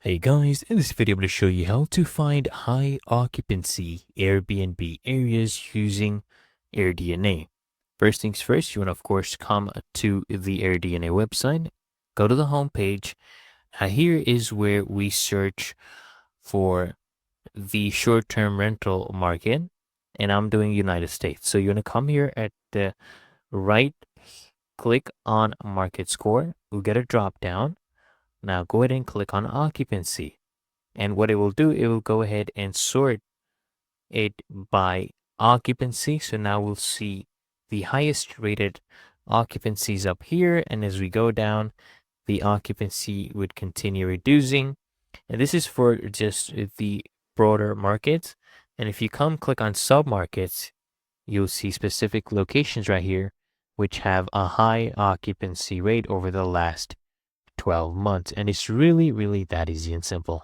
Hey guys, in this video I'm going to show you how to find high occupancy Airbnb areas using AirDNA. First things first, you want to of course come to the AirDNA website, go to the home page. Here is where we search for the short-term rental market, and I'm doing United States. So you want to come here at the right, click on market score. We'll get a drop down. Now go ahead and click on occupancy. And what it will do, it will go ahead and sort it by occupancy. So now we'll see the highest rated occupancies up here. And as we go down, the occupancy would continue reducing. And this is for just the broader markets. And if you come click on submarkets, you'll see specific locations right here, which have a high occupancy rate over the last 12 months. And it's really, really that easy and simple.